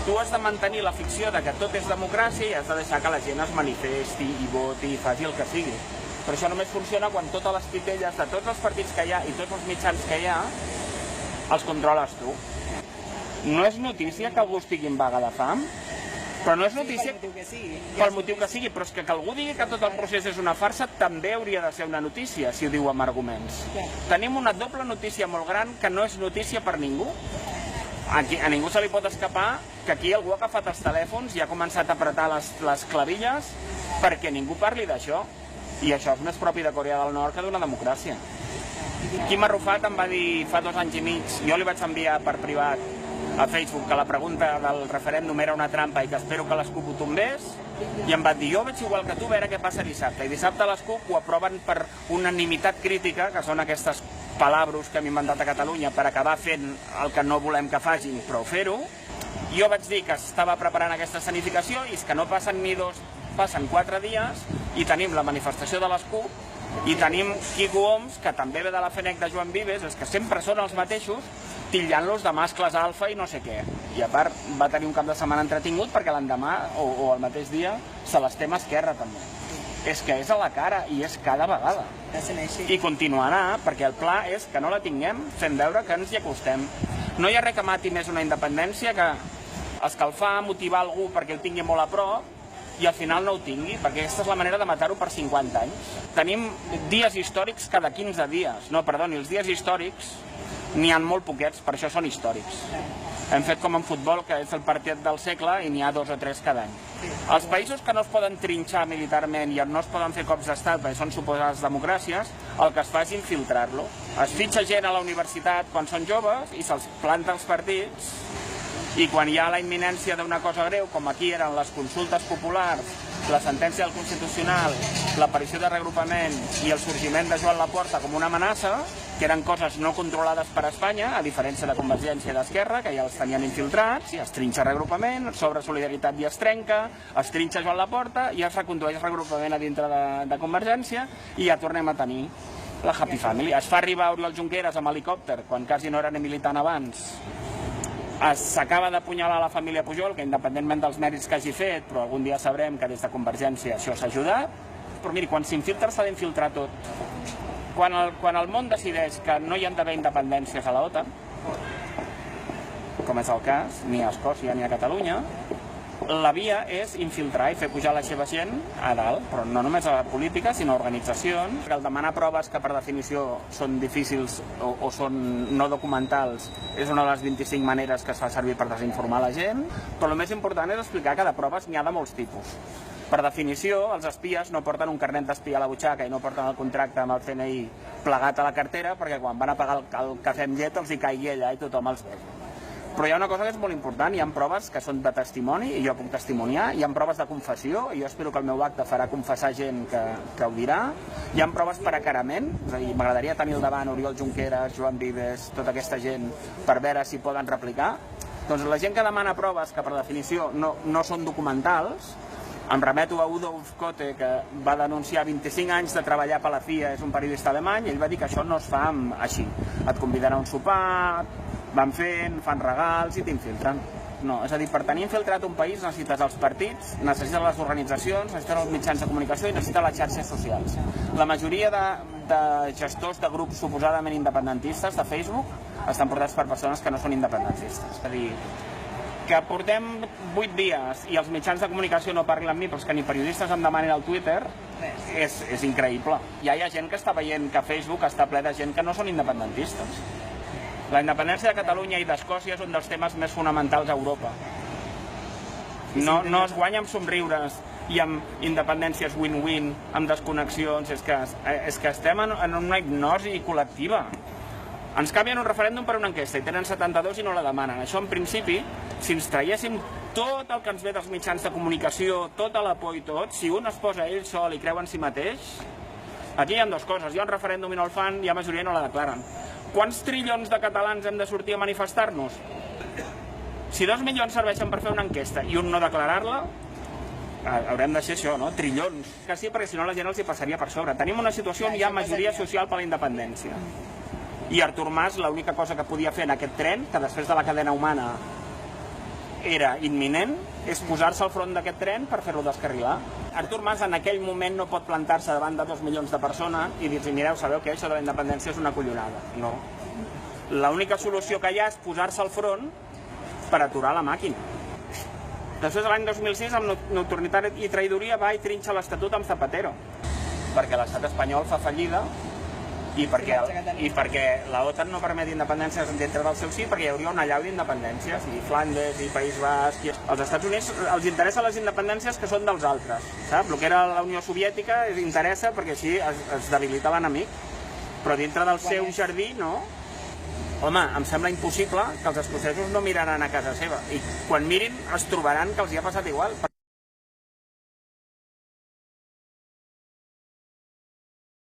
tu has de mantenir la ficció de que tot és democràcia i has de deixar que la gent es manifesti i voti i faci el que sigui. Però això només funciona quan totes les titelles de tots els partits que hi ha i tots els mitjans que hi ha els controles tu. No és notícia que algú estigui en vaga de fam, però no és notícia pel motiu que sigui, però és que algú digui que tot el procés és una farsa també hauria de ser una notícia, si ho diu amb arguments. Tenim una doble notícia molt gran que no és notícia per ningú. A ningú se li pot escapar que aquí algú ha agafat els telèfons i ha començat a apretar les clavilles perquè ningú parli d'això. I això és més propi de Corea del Nord que d'una democràcia. Quim Arrufat em va dir fa 2 anys i mig, jo li vaig enviar per privat a Facebook que la pregunta del referèndum era una trampa i que espero que les CUP ho tombés, i em va dir, jo veig igual que tu, a veure què passa dissabte. I dissabte les CUP ho aproven per unanimitat crítica, que són aquestes palabros que hem inventat a Catalunya per acabar fent el que no volem que facin, però fer-ho. Jo vaig dir que estava preparant aquesta escenificació i és que no passen ni 2, passen 4 dies i tenim la manifestació de les CUP i tenim Quico Homs, que també ve de la FENEC de Joan Vives, és que sempre són els mateixos, titllant-los de mascles alfa i no sé què. I a part va tenir un cap de setmana entretingut perquè l'endemà o el mateix dia se l'estem a Esquerra també. És que és a la cara i és cada vegada. I continuarà perquè el pla és que no la tinguem fent veure que ens hi acostem. No hi ha res que mati més una independència que escalfar, motivar algú perquè el tingui molt a prop i al final no ho tingui, perquè aquesta és la manera de matar-ho per 50 anys. Tenim dies històrics cada 15 dies. No, perdoni, els dies històrics n'hi ha molt poquets, per això són històrics. Hem fet com en futbol, que és el partit del segle i n'hi ha 2 o 3 cada any. Els països que no es poden trinxar militarment i no es poden fer cops d'estat perquè són suposades democràcies, el que es fa és infiltrar-lo. Es fitxa gent a la universitat quan són joves i se'ls planta els partits i quan hi ha la imminència d'una cosa greu, com aquí eren les consultes populars, la sentència del Constitucional, l'aparició de regrupament i el sorgiment de Joan Laporta com una amenaça, que eren coses no controlades per Espanya, a diferència de Convergència i d'Esquerra, que ja els tenien infiltrats, i es trinxa regrupament, sobre solidaritat i es trenca, es trinxa Joan Laporta i es recondueix regrupament a dintre de Convergència i ja tornem a tenir la Happy Family. Es fa arribar Oriol Junqueras amb helicòpter, quan quasi no era ni militant abans. S'acaba d'apunyalar la família Pujol, que independentment dels mèrits que hagi fet, però algun dia sabrem que des de Convergència això s'ha ajudat. Però miri, quan s'infiltra s'ha d'infiltrar tot. Quan el món decideix que no hi ha d'haver independències a l'OTAN, com és el cas, ni a Escòcia ni a Catalunya, la via és infiltrar i fer pujar la seva gent a dalt, però no només a la política, sinó a organitzacions. El demanar proves que per definició són difícils o són no documentals és una de les 25 maneres que es fa servir per desinformar la gent, però el més important és explicar que de proves n'hi ha de molts tipus. Per definició, els espies no porten un carnet d'espia a la butxaca i no porten el contracte amb el CNI plegat a la cartera perquè quan van a pagar el cafè amb llet els hi caigui allà i tothom els vegi. Però hi ha una cosa que és molt important, hi ha proves que són de testimoni, i jo puc testimoniar, hi ha proves de confessió, i jo espero que el meu acte farà confessar gent que ho dirà, hi ha proves per acarament, és a dir, m'agradaria tenir al davant Oriol Junqueras, Joan Vives, tota aquesta gent, per veure si poden replicar. Doncs la gent que demana proves que per definició no són documentals, em remeto a Udo Ufkote, que va denunciar 25 anys de treballar per la CIA, és un periodista alemany, i ell va dir que això no es fa així. Et conviden a un sopar, van fent, fan regals i t'infiltren. No, és a dir, per tenir infiltrat un país necessites els partits, necessites les organitzacions, necessites els mitjans de comunicació i necessites les xarxes socials. La majoria de gestors de grups suposadament independentistes de Facebook estan portats per persones que no són independentistes. És a dir, que portem 8 dies i els mitjans de comunicació no parlen amb mi, però que ni periodistes em demanen al Twitter, és increïble. Ja hi ha gent que està veient que Facebook està ple de gent que no són independentistes. La independència de Catalunya i d'Escòcia és un dels temes més fonamentals a Europa. No es guanya amb somriures i amb independències win-win, amb desconnexions, és que estem en una hipnosi col·lectiva. Ens canvien un referèndum per una enquesta i tenen 72 i no la demanen. Això, en principi, si ens traiéssim tot el que ens ve dels mitjans de comunicació, tota la por i tot, si un es posa ell sol i creu en si mateix, aquí hi ha 2 coses. Hi ha un referèndum i no el fan, hi ha majoria i no la declaren. Quants trillons de catalans hem de sortir a manifestar-nos? Si 2 milions serveixen per fer una enquesta i un no declarar-la, haurem de ser això, no? Trillons. Que sí, perquè si no la gent els hi passaria per sobre. Tenim una situació on hi ha majoria social per la independència. I Artur Mas l'única cosa que podia fer en aquest tren, que després de la cadena humana era imminent és posar-se al front d'aquest tren per fer-lo descarrilar. Artur Mas en aquell moment no pot plantar-se davant de 2 milions de persones i dir-los, mireu, sabeu que això de la independència és una collonada. No. L'única solució que hi ha és posar-se al front per aturar la màquina. Després, l'any 2006, amb nocturnitat i traïdoria, va i trinxa l'Estatut amb Zapatero, perquè l'estat espanyol fa fallida i perquè la OTAN no permet independències dintre del seu sí, perquè hi hauria una allau d'independències, i Flandes, i País Basc... Als Estats Units els interessa les independències que són dels altres, saps? El que era la Unió Soviètica els interessa perquè així es debilita l'enemic, però dintre del seu jardí, no? Home, em sembla impossible que els escocesos no miraran a casa seva, i quan mirin es trobaran que els hi ha passat igual.